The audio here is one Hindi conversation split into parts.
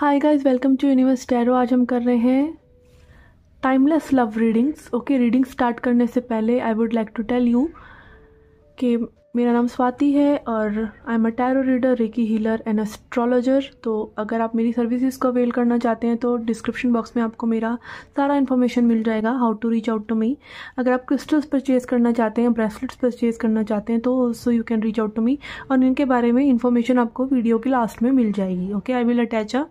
Hi guys, welcome to universe tarot. आज हम कर रहे हैं timeless love readings. Okay, reading start करने से पहले I would like to tell you कि मेरा नाम स्वाति है और I am a tarot reader, reiki healer and astrologer. तो अगर आप मेरी सर्विसेज को अवेल करना चाहते हैं तो डिस्क्रिप्शन बॉक्स में आपको मेरा सारा इन्फॉर्मेशन मिल जाएगा, how to reach out to me. अगर आप क्रिस्टल्स परचेज करना चाहते हैं, ब्रेसलेट्स परचेज करना चाहते हैं तो so you can reach out to me, और इनके बारे में इन्फॉर्मेशन आपको वीडियो के लास्ट में मिल जाएगी। Okay, I will attach a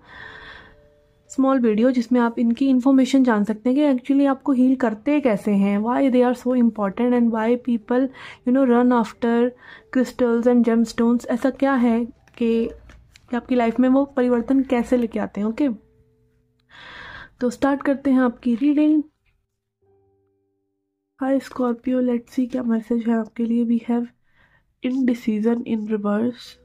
small video जिसमें आप इनकी इन्फॉर्मेशन जान सकते हैं कि एक्चुअली आपको हील करते कैसे हैं, why they are so important and why people run after crystals and gemstones. ऐसा क्या है कि आपकी लाइफ में वो परिवर्तन कैसे लेके आते हैं। ओके, तो स्टार्ट करते हैं आपकी reading. Hi Scorpio, let's see क्या मैसेज है आपके लिए। We have indecision in reverse,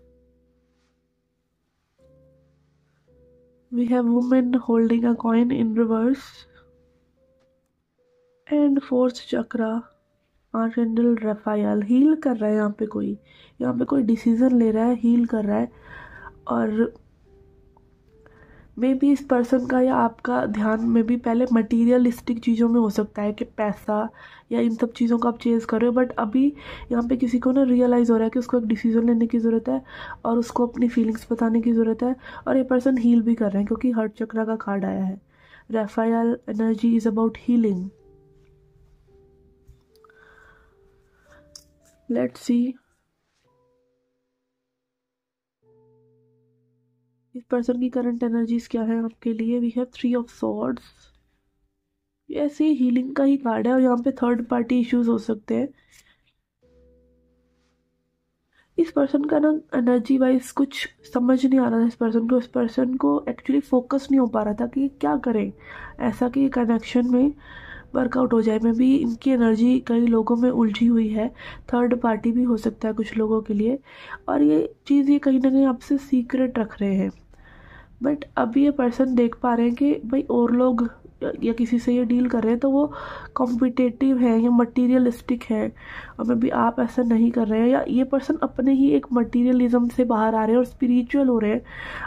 we have woman holding a coin in reverse and fourth chakra archangel Raphael. Heal कर रहा है यहाँ पे कोई डिसीजन ले रहा है, हील कर रहा है। और मे बी इस पर्सन का या आपका ध्यान में भी पहले मटीरियलिस्टिक चीज़ों में हो सकता है कि पैसा या इन सब चीज़ों को आप चेज़ कर रहे हो, बट अभी यहाँ पे किसी को ना रियलाइज़ हो रहा है कि उसको एक डिसीजन लेने की ज़रूरत है और उसको अपनी फीलिंग्स बताने की ज़रूरत है। और ये पर्सन हील भी कर रहे हैं क्योंकि हार्ट चक्रा का कार्ड आया है। Raphael energy is about healing. Let's see इस पर्सन की करंट एनर्जीज क्या है आपके लिए। We have 3 of swords. ऐसे हीलिंग का ही कार्ड है और यहाँ पे थर्ड पार्टी इश्यूज हो सकते हैं। इस पर्सन का ना एनर्जी वाइज कुछ समझ नहीं आ रहा था इस पर्सन को एक्चुअली फोकस नहीं हो पा रहा था कि क्या करें ऐसा कि कनेक्शन में वर्कआउट हो जाए। में भी इनकी एनर्जी कई लोगों में उलझी हुई है, थर्ड पार्टी भी हो सकता है कुछ लोगों के लिए, और ये चीज़ ये कहीं ना कहीं आपसे सीक्रेट रख रहे हैं। बट अभी ये पर्सन देख पा रहे हैं कि भाई और लोग या किसी से ये डील कर रहे हैं तो वो कॉम्पिटेटिव है या मटीरियलिस्टिक है, और मे बी आप ऐसा नहीं कर रहे हैं, या ये पर्सन अपने ही एक मटीरियलिज्म से बाहर आ रहे हैं और स्पिरिचुअल हो रहे हैं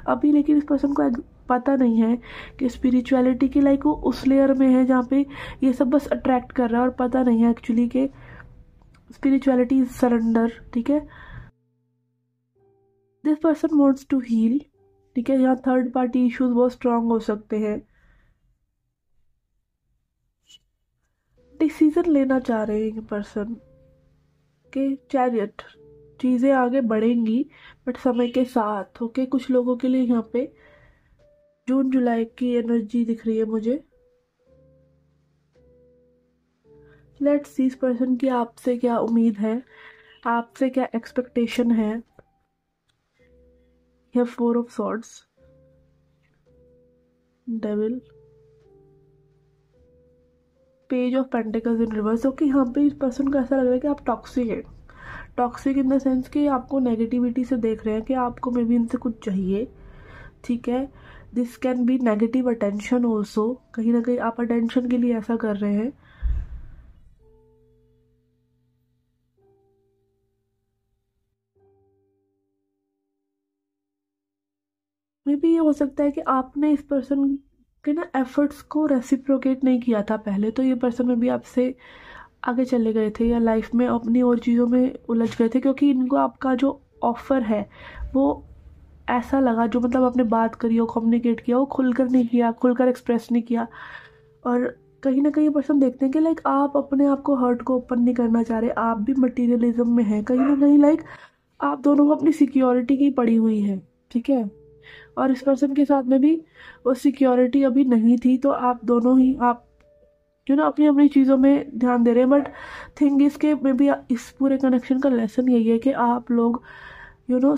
अभी। लेकिन इस पर्सन को पता नहीं है कि स्पिरिचुअलिटी की लाइक वो उस लेयर में है जहाँ पे ये सब बस अट्रैक्ट कर रहा है, और पता नहीं है एक्चुअली कि स्पिरिचुअलिटी इज सरेंडर। ठीक है, this person wants to heal. ठीक है, यहाँ थर्ड पार्टी इश्यूज बहुत स्ट्रांग हो सकते हैं। डिसीजन लेना चाह रहे हैं ये पर्सन के चैरियट, चीज़ें आगे बढ़ेंगी बट समय के साथ। ओके, कुछ लोगों के लिए यहाँ पे जून जुलाई की एनर्जी दिख रही है मुझे। लेट्स सी इस पर्सन की आपसे क्या उम्मीद है, आपसे क्या एक्सपेक्टेशन है। यह 4 of swords, devil, page of pentacles in reverse. Okay, यहाँ पे इस पर्सन को ऐसा लग रहा है कि आप टॉक्सिक है। टॉक्सिक इन द सेंस कि आपको नेगेटिविटी से देख रहे हैं कि आपको मे बी इनसे कुछ चाहिए। ठीक है, this can B negative attention also. कहीं ना कहीं आप अटेंशन के लिए ऐसा कर रहे हैं। मे बी ये हो सकता है कि आपने इस पर्सन के ना एफर्ट्स को रेसिप्रोकेट नहीं किया था पहले, तो ये पर्सन में भी आपसे आगे चले गए थे या लाइफ में अपनी और चीज़ों में उलझ गए थे, क्योंकि इनको आपका जो ऑफर है वो ऐसा लगा, जो मतलब आपने बात करी हो, कम्युनिकेट किया, वो खुलकर नहीं किया, खुलकर एक्सप्रेस नहीं किया। और कहीं ना कहीं पर्सन देखते हैं कि लाइक आप अपने आप को हर्ट को ओपन नहीं करना चाह रहे, आप भी मटीरियलिज्म में हैं कहीं ना कहीं। लाइक आप दोनों को अपनी सिक्योरिटी की पड़ी हुई है। ठीक है, और इस पर्सन के साथ में भी वो सिक्योरिटी अभी नहीं थी, तो आप दोनों ही आप अपनी अपनी चीज़ों में ध्यान दे रहे हैं। बट थिंग इसके में भी इस पूरे कनेक्शन का लेसन यही है कि आप लोग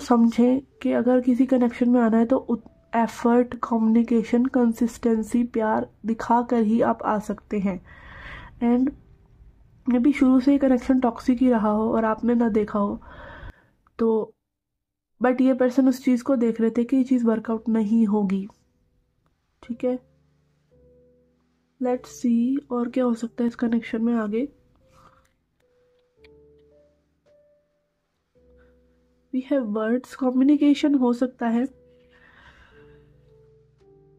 समझें कि अगर किसी कनेक्शन में आना है तो एफर्ट, कम्युनिकेशन, कंसिस्टेंसी, प्यार दिखा कर ही आप आ सकते हैं। एंड मे बी शुरू से ही कनेक्शन टॉक्सिक ही रहा हो और आपने ना देखा हो, तो बट ये पर्सन उस चीज़ को देख रहे थे कि ये चीज़ वर्कआउट नहीं होगी। ठीक है, लेट्स सी और क्या हो सकता है इस कनेक्शन में आगे। वी हैव वर्ड्स, कम्युनिकेशन हो सकता है।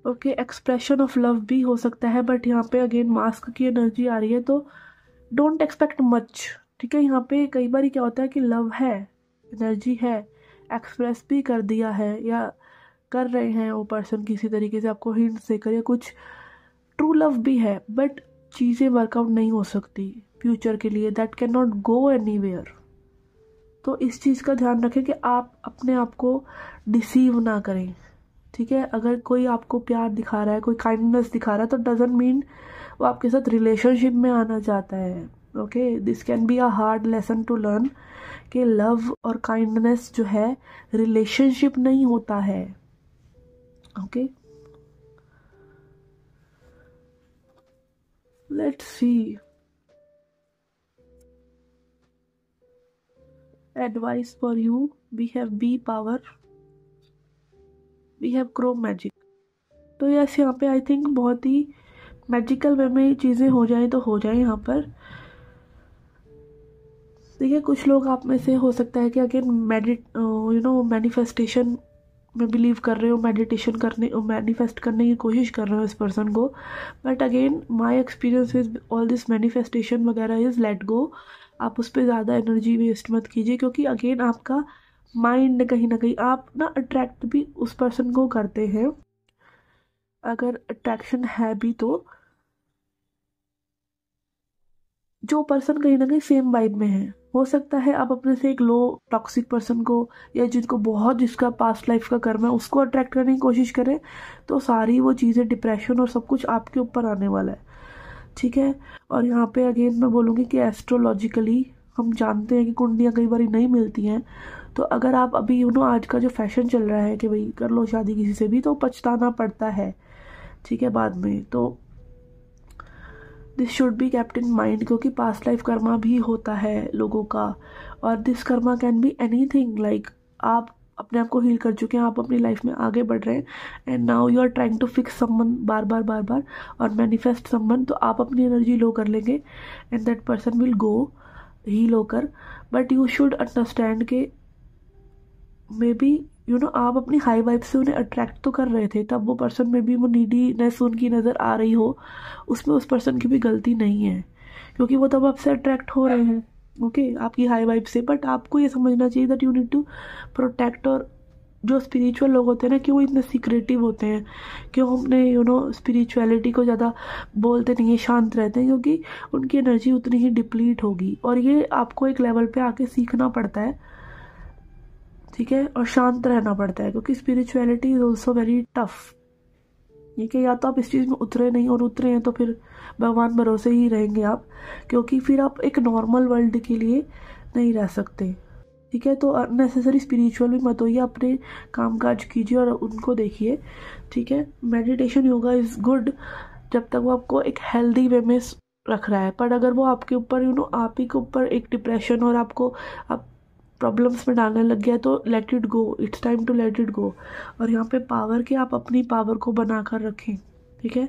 ओके, एक्सप्रेशन ऑफ लव भी हो सकता है, बट यहाँ पे अगेन मास्क की एनर्जी आ रही है, तो डोंट एक्सपेक्ट मच। ठीक है, यहाँ पे कई बार क्या होता है कि लव है, एनर्जी है, एक्सप्रेस भी कर दिया है या कर रहे हैं वो पर्सन किसी तरीके से आपको हिंट देकर, या कुछ ट्रू लव भी है, बट चीज़ें वर्कआउट नहीं हो सकती फ्यूचर के लिए, that can not go anywhere. तो इस चीज़ का ध्यान रखें कि आप अपने आप को डिसीव ना करें। ठीक है, अगर कोई आपको प्यार दिखा रहा है, कोई काइंडनेस दिखा रहा है, तो डजेंट मीन वो आपके साथ रिलेशनशिप में आना चाहता है। Okay, this can be a hard lesson to learn कि लव और काइंडनेस जो है रिलेशनशिप नहीं होता है। Okay, let's see. Advice for you, we have be power, we have crow magic. तो यस, यहाँ पे आई थिंक बहुत ही मैजिकल वे में चीज़ें हो जाए तो हो जाए यहाँ पर। देखिए, कुछ लोग आप में से हो सकता है कि अगेन मैनिफेस्टेशन में बिलीव कर रहे हो, मेडिटेशन करने, मैनिफेस्ट करने की कोशिश कर रहे हो इस पर्सन को, but again my experience with all this manifestation वगैरह इज़ लेट गो। आप उस पर ज़्यादा एनर्जी वेस्ट मत कीजिए, क्योंकि अगेन आपका माइंड कहीं ना कहीं, आप ना अट्रैक्ट भी उस पर्सन को करते हैं, अगर अट्रैक्शन है भी तो जो पर्सन कहीं ना कहीं सेम वाइब में है। हो सकता है आप अपने से एक लो टॉक्सिक पर्सन को, या जिनको बहुत, जिसका पास्ट लाइफ का कर्म है, उसको अट्रैक्ट करने की कोशिश करें, तो सारी वो चीज़ें, डिप्रेशन और सब कुछ आपके ऊपर आने वाला है। ठीक है, और यहाँ पे अगेन मैं बोलूँगी कि एस्ट्रोलॉजिकली हम जानते हैं कि कुंडलियाँ कई बार नहीं मिलती हैं, तो अगर आप अभी आज का जो फैशन चल रहा है कि भाई कर लो शादी किसी से भी, तो पछताना पड़ता है। ठीक है, बाद में तो this should be kept in mind, क्योंकि पास्ट लाइफ कर्मा भी होता है लोगों का, और this Karma can be anything, like आप अपने आप को हील कर चुके हैं, आप अपनी लाइफ में आगे बढ़ रहे हैं, and now you are trying to fix someone बार बार बार बार और मैनिफेस्ट समवन, तो आप अपनी एनर्जी लो कर लेंगे and that person will go heal होकर। बट यू शुड अंडरस्टैंड के मे बी आप अपनी हाई वाइब से उन्हें अट्रैक्ट तो कर रहे थे, तब वो पर्सन में भी वो नीडीनेस उनकी नज़र आ रही हो, उसमें उस पर्सन की भी गलती नहीं है, क्योंकि वो तब आपसे अट्रैक्ट हो रहे हैं। ओके, आपकी हाई वाइब से। बट आपको ये समझना चाहिए that you need to protect. और जो स्पिरिचुअल लोग होते हैं ना, क्यों इतने सीक्रेटिव होते हैं, क्यों हमने स्पिरिचुअलिटी को ज़्यादा बोलते नहीं है, शांत रहते हैं, क्योंकि उनकी एनर्जी उतनी ही डिप्लीट होगी, और ये आपको एक लेवल पे आके सीखना पड़ता है। ठीक है, और शांत रहना पड़ता है, क्योंकि spirituality is also very tough. ठीक है, या तो आप इस चीज़ में उतरे नहीं, और उतरे हैं तो फिर भगवान भरोसे ही रहेंगे आप, क्योंकि फिर आप एक नॉर्मल वर्ल्ड के लिए नहीं रह सकते। ठीक है, तो अननेसेसरी स्पिरिचुअल भी मत होइए, अपने कामकाज कीजिए और उनको देखिए। ठीक है, मेडिटेशन योगा इज़ गुड जब तक वो आपको एक हेल्दी वे में रख रहा है, पर अगर वो आपके ऊपर आप ही के ऊपर एक डिप्रेशन और आपको आप प्रॉब्लम्स में डालने लग गया, तो let it go, it's time to let it go. और यहाँ पे पावर के, आप अपनी पावर को बना कर रखें। ठीक है,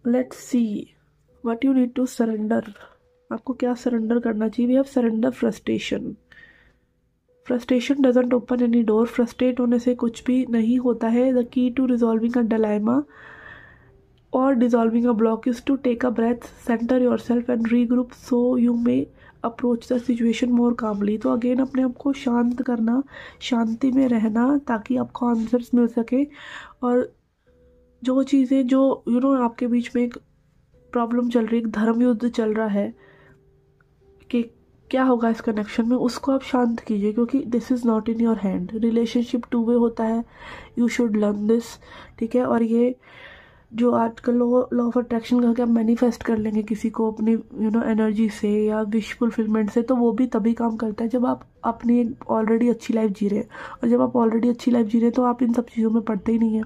let's see what you need to surrender. आपको क्या सरेंडर करना चाहिए? We have surrender frustration. Frustration doesn't open any door. Frustrate होने से कुछ भी नहीं होता है। The key to resolving a dilemma or dissolving a block is to take a breath, center yourself and regroup so you may approach the situation more calmly। तो अगेन अपने आप को शांत करना, शांति में रहना, ताकि आपको आंसर्स मिल सके। और जो चीज़ें जो आपके बीच में एक प्रॉब्लम चल रही है, एक धर्म युद्ध चल रहा है कि क्या होगा इस कनेक्शन में, उसको आप शांत कीजिए, क्योंकि this is not in your hand. Relationship two way होता है, यू शुड लर्न दिस। ठीक है, और ये जो आजकल लॉ ऑफ अट्रैक्शन का, क्या मैनिफेस्ट कर लेंगे किसी को अपनी एनर्जी से या विश फुलफिलमेंट से, तो वो भी तभी काम करता है जब आप अपनी एक ऑलरेडी अच्छी लाइफ जी रहे हैं। और जब आप ऑलरेडी अच्छी लाइफ जी रहे हैं तो आप इन सब चीज़ों में पड़ते ही नहीं हैं।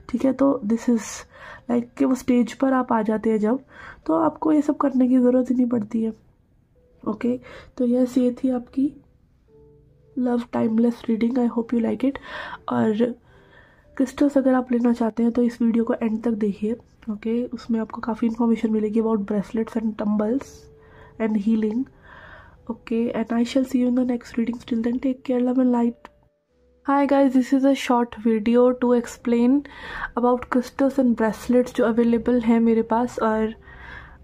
ठीक है, तो दिस इज़ लाइक कि वो स्टेज पर आप आ जाते हैं जब, तो आपको ये सब करने की ज़रूरत ही नहीं पड़ती है। ओके, तो यस, ये थी आपकी love timeless reading. I hope you like it. और क्रिस्टल्स अगर आप लेना चाहते हैं तो इस वीडियो को एंड तक देखिए। ओके, उसमें आपको काफ़ी इन्फॉर्मेशन मिलेगी about bracelets and tumbles and healing. Okay, and I shall see you in the next reading. Till then take care, love and light. Hi guys, this is a short video to explain about crystals and bracelets जो अवेलेबल हैं मेरे पास, और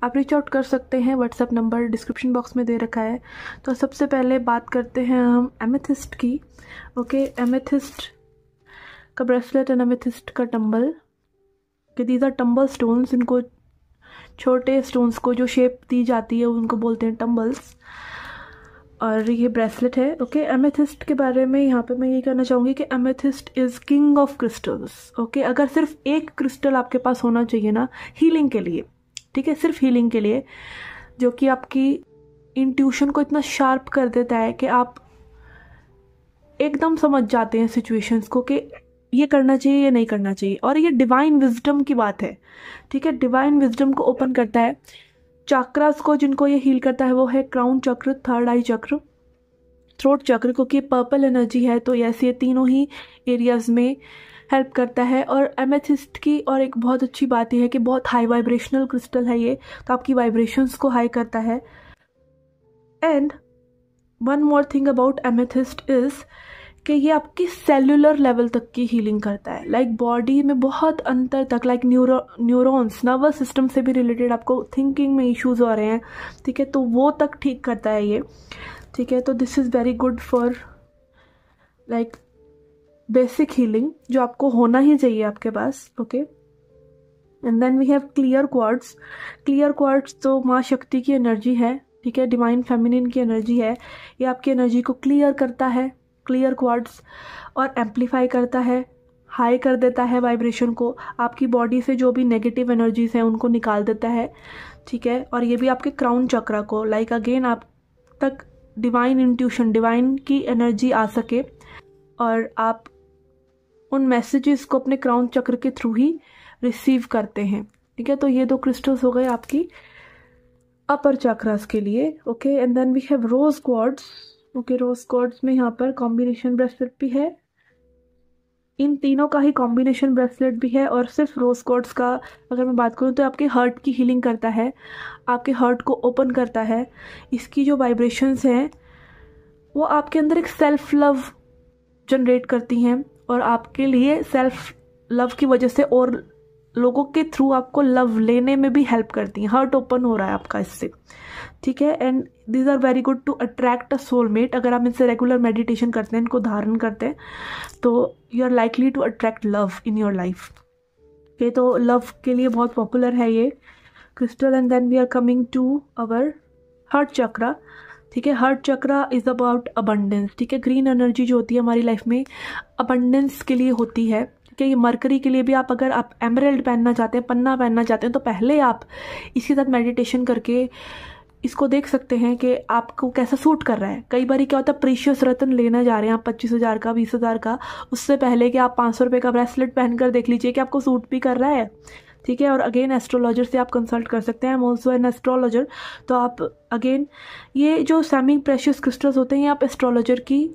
आप रीच आउट कर सकते हैं। व्हाट्सएप नंबर डिस्क्रिप्शन बॉक्स में दे रखा है। तो सबसे पहले बात करते हैं हम एमेथिस्ट की। ओके, एमेथिस्ट का ब्रेसलेट एंड एमेथिस्ट का टंबल, कि दीज आर टंबल स्टोन्स। इनको छोटे स्टोन्स को जो शेप दी जाती है उनको बोलते हैं टंबल्स, और ये ब्रेसलेट है। ओके, एमेथिस्ट के बारे में यहाँ पे मैं ये कहना चाहूँगी कि amethyst is king of crystals. Okay, अगर सिर्फ एक क्रिस्टल आपके पास होना चाहिए ना हीलिंग के लिए, ठीक है, सिर्फ हीलिंग के लिए, जो कि आपकी इंट्यूशन को इतना शार्प कर देता है कि आप एकदम समझ जाते हैं सिचुएशंस को कि ये करना चाहिए, ये नहीं करना चाहिए। और ये डिवाइन विजडम की बात है, ठीक है, डिवाइन विजडम को ओपन करता है। चक्रास को जिनको ये हील करता है वो है क्राउन चक्र, थर्ड आई चक्र, थ्रोट चक्र, क्योंकि पर्पल एनर्जी है तो ये तीनों ही एरियाज में हेल्प करता है। और एमेथिस्ट की और एक बहुत अच्छी बात यह है कि बहुत हाई वाइब्रेशनल क्रिस्टल है ये, तो आपकी वाइब्रेशंस को हाई करता है। And one more thing about amethyst is कि ये आपकी सेल्यूलर लेवल तक की हीलिंग करता है, लाइक बॉडी में बहुत अंतर तक, लाइक न्यूरॉन्स, नर्वस सिस्टम से भी रिलेटेड आपको थिंकिंग में इश्यूज हो रहे हैं, ठीक है, तो वो तक ठीक करता है ये, ठीक है। तो this is very good for like basic healing जो आपको होना ही चाहिए आपके पास। Okay, and then we have clear quartz. Clear quartz तो माँ शक्ति की एनर्जी है, ठीक है, डिवाइन फेमिनिन की एनर्जी है। ये आपकी एनर्जी को क्लियर करता है, क्लियर क्वार्ट्स, और एम्पलीफाई करता है, हाई कर देता है वाइब्रेशन को, आपकी बॉडी से जो भी नेगेटिव एनर्जीज हैं उनको निकाल देता है, ठीक है। और ये भी आपके क्राउन चक्रा को, लाइक अगेन आप तक डिवाइन इंट्यूशन, डिवाइन की एनर्जी आ सके और आप उन मैसेजेस को अपने क्राउन चक्र के थ्रू ही रिसीव करते हैं, ठीक है। तो ये दो क्रिस्टल्स हो गए आपकी अपर चक्रास के लिए। Okay, and then we have rose quartz. Okay, rose quartz में यहाँ पर कॉम्बिनेशन ब्रेसलेट भी है, इन तीनों का ही कॉम्बिनेशन ब्रेसलेट भी है। और सिर्फ रोज क्वार्ट्स का अगर मैं बात करूँ तो आपके हर्ट की हीलिंग करता है, आपके हर्ट को ओपन करता है। इसकी जो वाइब्रेशंस हैं वो आपके अंदर एक सेल्फ लव जनरेट करती हैं, और आपके लिए सेल्फ लव की वजह से और लोगों के थ्रू आपको लव लेने में भी हेल्प करती हैं। हर्ट ओपन हो रहा है आपका इससे, ठीक है। And these are very good to attract a soulmate. अगर आप इनसे रेगुलर मेडिटेशन करते हैं, इनको धारण करते हैं, तो you are likely to attract love in your life. Okay, तो लव के लिए बहुत पॉपुलर है ये crystal. And then we are coming to our heart chakra, ठीक है। Heart chakra is about abundance, ठीक है। ग्रीन एनर्जी जो होती है हमारी लाइफ में अबंडेंस के लिए होती है, ठीक है। ये मरकरी के लिए भी, आप अगर आप एमराल्ड पहनना चाहते हैं, पन्ना पहनना चाहते हैं, तो पहले आप इसके साथ मेडिटेशन करके इसको देख सकते हैं कि आपको कैसा सूट कर रहा है। कई बार क्या होता है, प्रीशियस रत्न लेना जा रहे हैं आप 25,000 का, 20,000 का, उससे पहले कि आप 500 रुपये का ब्रेसलेट पहनकर देख लीजिए कि आपको सूट भी कर रहा है, ठीक है। और अगेन एस्ट्रोलॉजर से आप कंसल्ट कर सकते हैं, ऑल्सो एन एस्ट्रोलॉजर। तो आप अगेन ये जो सेमी प्रेशियस क्रिस्टल्स होते हैं, आप एस्ट्रोलॉजर की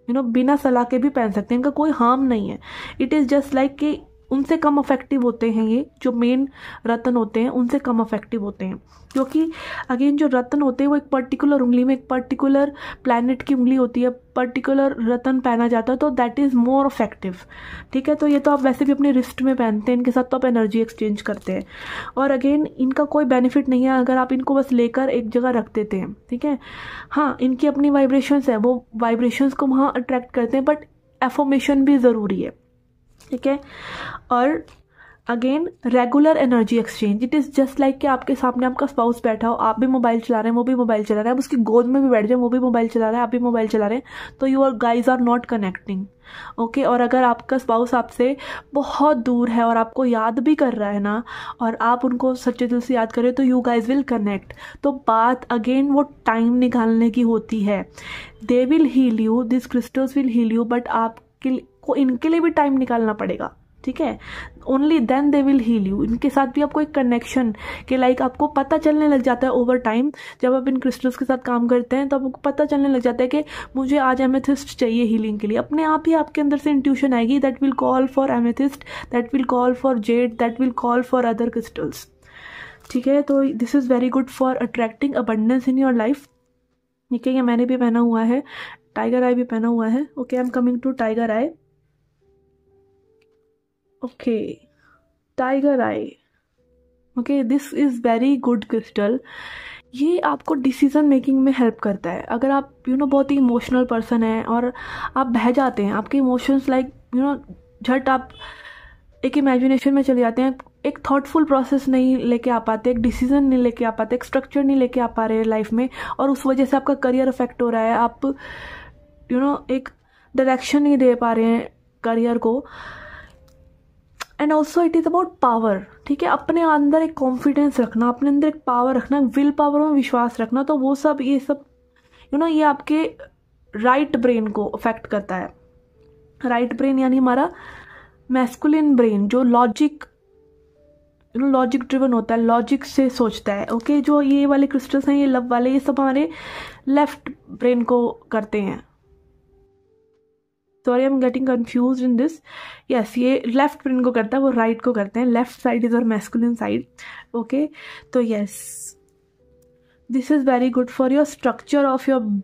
बिना सलाह के भी पहन सकते हैं, इनका कोई हार्म नहीं है। इट इज़ जस्ट लाइक कि उनसे कम अफेक्टिव होते हैं, ये जो मेन रत्न होते हैं उनसे कम अफेक्टिव होते हैं, क्योंकि अगेन जो रत्न होते हैं वो एक पर्टिकुलर उंगली में, एक पर्टिकुलर प्लैनेट की उंगली होती है, पर्टिकुलर रत्न पहना जाता है, तो दैट इज़ मोर इफेक्टिव, ठीक है। तो ये तो आप वैसे भी अपने रिस्ट में पहनते हैं, इनके साथ तो आप एनर्जी एक्सचेंज करते हैं, और अगेन इनका कोई बेनिफिट नहीं है अगर आप इनको बस लेकर एक जगह रख देते हैं, ठीक है। हाँ, इनकी अपनी वाइब्रेशंस है, वो वाइब्रेशंस को वहाँ अट्रैक्ट करते हैं, बट एफर्मेशन भी ज़रूरी है, ठीक है। और again regular energy exchange, it is just like कि आपके सामने आपका स्पाउस बैठा हो, आप भी मोबाइल चला रहे हैं, वो भी मोबाइल चला रहा है, आप उसकी गोद में भी बैठ जाए, वो भी मोबाइल चला रहा है, आप भी मोबाइल चला रहे हैं, तो you guys are not connecting, okay. और अगर आपका स्पाउस आपसे बहुत दूर है और आपको याद भी कर रहा है ना, और आप उनको सच्चे दिल से याद करें, तो यू गाइज विल कनेक्ट। तो बात अगेन वो टाइम निकालने की होती है। They will heal you, this crystals will heal you, but आपके को इनके लिए भी टाइम निकालना पड़ेगा, ठीक है। Only then they will heal you. इनके साथ भी आपको एक कनेक्शन के लाइक आपको पता चलने लग जाता है ओवर टाइम, जब आप इन क्रिस्टल्स के साथ काम करते हैं तो आपको पता चलने लग जाता है कि मुझे आज एमेथिस्ट चाहिए हीलिंग के लिए। अपने आप ही आपके अंदर से इंट्यूशन आएगी, that will call for amethyst, that will call for Z, that will call for other crystals, ठीक है। तो this is very good for attracting abundance in your life, ठीक है। ये मैंने भी पहना हुआ है, टाइगर आई भी पहना हुआ है। Okay, I am coming to tiger eye. Okay, tiger eye. Okay, this is very good crystal. ये आपको डिसीजन मेकिंग में हेल्प करता है। अगर आप बहुत ही इमोशनल पर्सन है और आप बह जाते हैं, आपके इमोशंस लाइक झट आप एक इमेजिनेशन में चले जाते हैं, एक थॉटफुल प्रोसेस नहीं लेके आ पाते, एक डिसीजन नहीं लेके आ पाते, एक स्ट्रक्चर नहीं लेके आ पा रहे हैं लाइफ में, और उस वजह से आपका करियर अफेक्ट हो रहा है। आप एक डायरेक्शन नहीं दे पा रहे हैं करियर को। And also it is about power, ठीक है। अपने अंदर एक कॉन्फिडेंस रखना, अपने अंदर एक पावर रखना, विल पावर में विश्वास रखना, तो वो सब ये सब ये आपके राइट ब्रेन को अफेक्ट करता है। राइट ब्रेन यानी हमारा मैस्कुलिन ब्रेन, जो लॉजिक ड्रिवन होता है, लॉजिक से सोचता है। ओके, जो ये वाले क्रिस्टल्स हैं, ये लव वाले, ये सब हमारे लेफ्ट ब्रेन को करते हैं। Sorry, I am getting confuse in this. Yes, ये लेफ्ट ब्रेन को करता है, वो राइट को करते हैं। लेफ्ट साइड इज और मैस्कुलिन साइड। ओके, तो yes, this is very good for your structure of your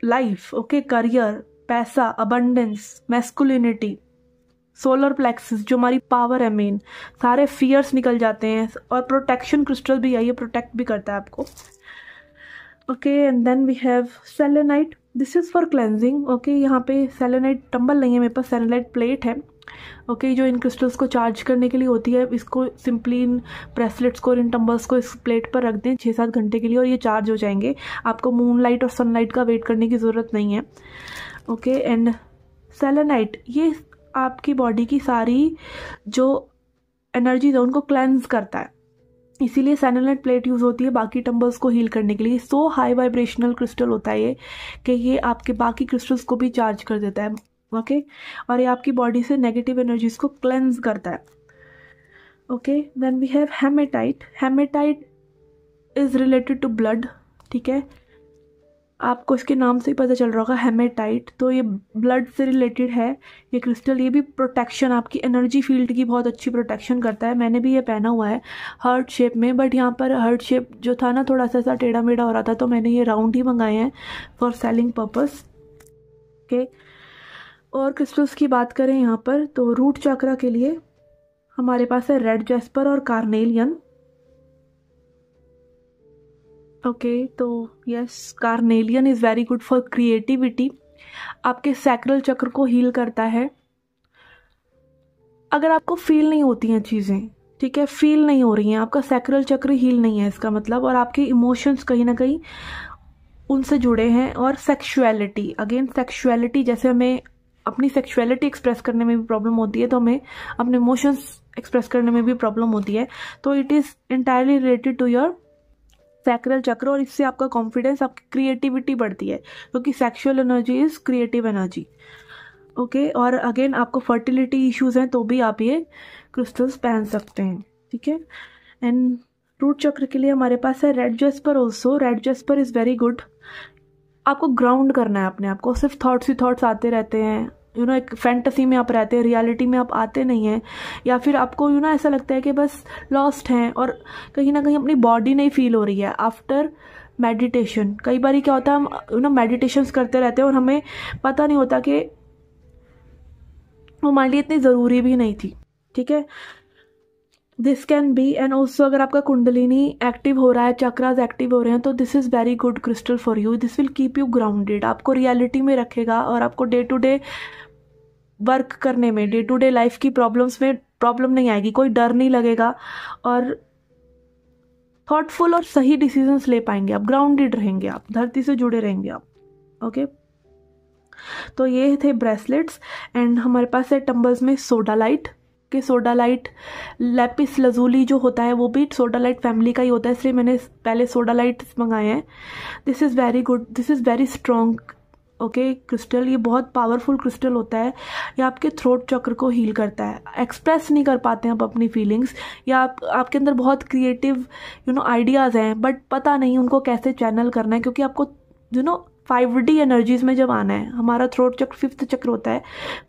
life. Okay, career, पैसा, अबंडेंस, मैस्कुलिनिटी, सोलर प्लेक्सिस जो हमारी पावर है मेन, सारे फियर्स निकल जाते हैं। और प्रोटेक्शन क्रिस्टल भी है, ये प्रोटेक्ट भी करता है आपको। Okay, and then we have selenite. This is for cleansing. Okay, यहाँ पे सेलेनाइट टंबल नहीं है मेरे पास, सेलेनाइट प्लेट है। ओके, जो इन क्रिस्टल्स को चार्ज करने के लिए होती है, इसको सिंपली इन ब्रेसलेट्स को, इन टंबल्स को इस प्लेट पर रख दें 6-7 घंटे के लिए और ये चार्ज हो जाएंगे। आपको मूनलाइट और सनलाइट का वेट करने की ज़रूरत नहीं है। ओके, एंड सेलेनाइट ये आपकी बॉडी की सारी जो एनर्जीज है उनको क्लेंस करता है, इसीलिए सेलेनाइट प्लेट यूज़ होती है बाकी टंबल्स को हील करने के लिए। सो हाई वाइब्रेशनल क्रिस्टल होता है ये कि ये आपके बाकी क्रिस्टल्स को भी चार्ज कर देता है। ओके, और ये आपकी बॉडी से नेगेटिव एनर्जीज को क्लेंस करता है। Okay, then we have hematite. Hematite is related to blood, ठीक है, आपको इसके नाम से ही पता चल रहा होगा, हेमेटाइट। तो ये ब्लड से रिलेटेड है ये क्रिस्टल। ये भी प्रोटेक्शन, आपकी एनर्जी फील्ड की बहुत अच्छी प्रोटेक्शन करता है। मैंने भी ये पहना हुआ है हार्ट शेप में, बट यहाँ पर हार्ट शेप जो था ना थोड़ा सा टेढ़ा मेढ़ा हो रहा था, तो मैंने ये राउंड ही मंगाए हैं फॉर सेलिंग पर्पस। ओके, और क्रिस्टल्स की बात करें यहाँ पर, तो रूट चक्रा के लिए हमारे पास है रेड जैस्पर और कार्नेलियन। ओके, तो yes, carnelian is very good for creativity, आपके सैक्रल चक्र को हील करता है। अगर आपको फील नहीं होती हैं चीज़ें, ठीक है, फील नहीं हो रही हैं, आपका सैक्रल चक्र हील नहीं है इसका मतलब, और आपके इमोशंस कहीं ना कहीं उनसे जुड़े हैं। और सेक्सुअलिटी, अगेन सेक्सुअलिटी, जैसे हमें अपनी सेक्सुअलिटी एक्सप्रेस करने में भी प्रॉब्लम होती है, तो हमें अपने इमोशंस एक्सप्रेस करने में भी प्रॉब्लम होती है। तो it is entirely related to your sacral chakra, और इससे आपका कॉन्फिडेंस, आपकी क्रिएटिविटी बढ़ती है, क्योंकि sexual energy is creative energy. Okay, और अगेन आपको फर्टिलिटी इश्यूज हैं तो भी आप ये क्रिस्टल्स पहन सकते हैं, ठीक है। एंड रूट चक्र के लिए हमारे पास है red jasper also. Red jasper is very good, आपको ग्राउंड करना है अपने आप को। सिर्फ थॉट्स ही थॉट्स आते रहते हैं, एक फैंटेसी में आप रहते हैं, रियलिटी में आप आते नहीं हैं, या फिर आपको ऐसा लगता है कि बस लॉस्ट हैं और कहीं ना कहीं अपनी बॉडी नहीं फील हो रही है आफ्टर मेडिटेशन। कई बार क्या होता है, हम मेडिटेशंस करते रहते हैं और हमें पता नहीं होता कि वो हमारे लिए इतनी ज़रूरी भी नहीं थी, ठीक है। This can B, and also अगर आपका कुंडलिनी एक्टिव हो रहा है, चक्रास एक्टिव हो रहे हैं, तो this is very good crystal for you. This will keep you grounded, आपको रियलिटी में रखेगा और आपको डे टू डे वर्क करने में, डे टू डे लाइफ की प्रॉब्लम्स में प्रॉब्लम नहीं आएगी, कोई डर नहीं लगेगा, और थॉटफुल और सही डिसीजंस ले पाएंगे आप, ग्राउंडेड रहेंगे आप, धरती से जुड़े रहेंगे आप। ओके, तो ये थे ब्रेसलेट्स। एंड हमारे पास है टंबल्स में सोडालाइट के, सोडालाइट लैपिस लजूली जो होता है वो भी सोडालाइट फैमिली का ही होता है, इसलिए मैंने पहले सोडालाइट मंगाए हैं। This is very good, this is very strong. Okay, crystal ये बहुत पावरफुल क्रिस्टल होता है, ये आपके थ्रोट चक्र को हील करता है। एक्सप्रेस नहीं कर पाते हैं आप अपनी फीलिंग्स, या आपके अंदर बहुत क्रिएटिव आइडियाज़ हैं, बट पता नहीं उनको कैसे चैनल करना है, क्योंकि आपको 5D एनर्जीज़ में जब आना है, हमारा थ्रोट चक्र 5th चक्र होता है,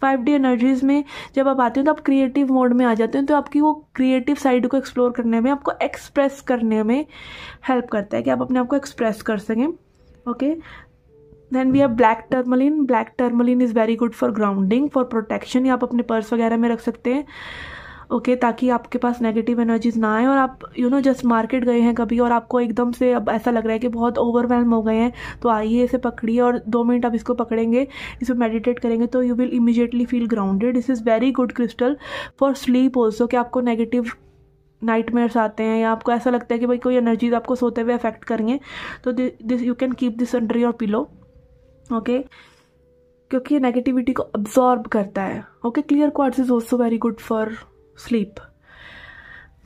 5D एनर्जीज़ में जब आप आते हैं तो आप क्रिएटिव मोड में आ जाते हैं, तो आपकी वो क्रिएटिव साइड को एक्सप्लोर करने में, आपको एक्सप्रेस करने में हेल्प करता है कि आप अपने आप को एक्सप्रेस कर सकें। Okay, then we have black tourmaline. Black tourmaline is very good for grounding, for protection. ये आप अपने पर्स वगैरह में रख सकते हैं, ओके, ताकि आपके पास नेगेटिव एनर्जीज ना आए। और आप जस्ट मार्केट गए हैं कभी और आपको एकदम से अब ऐसा लग रहा है कि बहुत ओवरवेलम हो गए हैं, तो आइए इसे पकड़िए और 2 मिनट आप इसको पकड़ेंगे, इस पर मेडिटेट करेंगे तो you will immediately feel grounded. This is very good crystal for sleep also, कि आपको नेगेटिव नाइटमेयर्स आते हैं या आपको ऐसा लगता है कि भाई कोई एनर्जीज आपको सोते हुए अफेक्ट करेंगे, तो this you can keep this under your pillow, okay, क्योंकि ये नेगेटिविटी को अब्जॉर्ब करता है। Okay, clear quartz is also very good for sleep.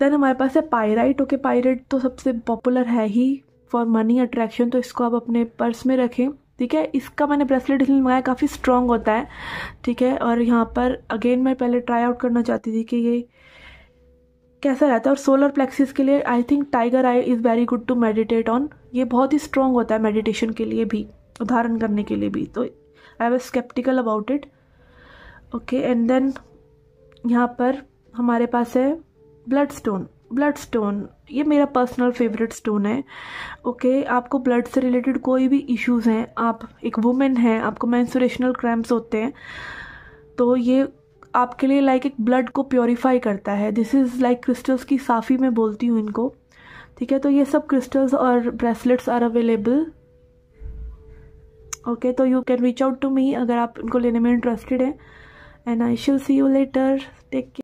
Then हमारे पास है पायराइट। ओके, पायराइट तो सबसे पॉपुलर है ही फॉर मनी अट्रैक्शन, तो इसको आप अपने पर्स में रखें, ठीक है। इसका मैंने ब्रेसलेट इसलिए मंगाया, काफ़ी स्ट्रॉन्ग होता है, ठीक है। और यहाँ पर अगेन मैं पहले ट्राई आउट करना चाहती थी कि ये कैसा रहता है। और सोलर प्लेक्सिस के लिए I think tiger eye is very good to meditate on. ये बहुत ही स्ट्रॉन्ग होता है मेडिटेशन के लिए भी, उदाहरण करने के लिए भी, तो I was sceptical about it, okay. And then यहाँ पर हमारे पास है ब्लड स्टोन। ब्लड स्टोन ये मेरा पर्सनल फेवरेट स्टोन है, ओके। आपको ब्लड से रिलेटेड कोई भी इश्यूज़ हैं, आप एक वुमेन हैं, आपको मेंस्ट्रुएशनल क्रैम्प्स होते हैं, तो ये आपके लिए लाइक एक ब्लड को प्योरीफाई करता है। दिस इज़ लाइक क्रिस्टल्स की साफ़ी मैं बोलती हूँ इनको, ठीक है। तो ये सब क्रिस्टल्स और ब्रेसलेट्स आर अवेलेबल, ओके। तो you can reach out to me अगर आप इनको लेने में इंटरेस्टेड हैं, एंड आई शिल सी यू लेटर, टेक केयर।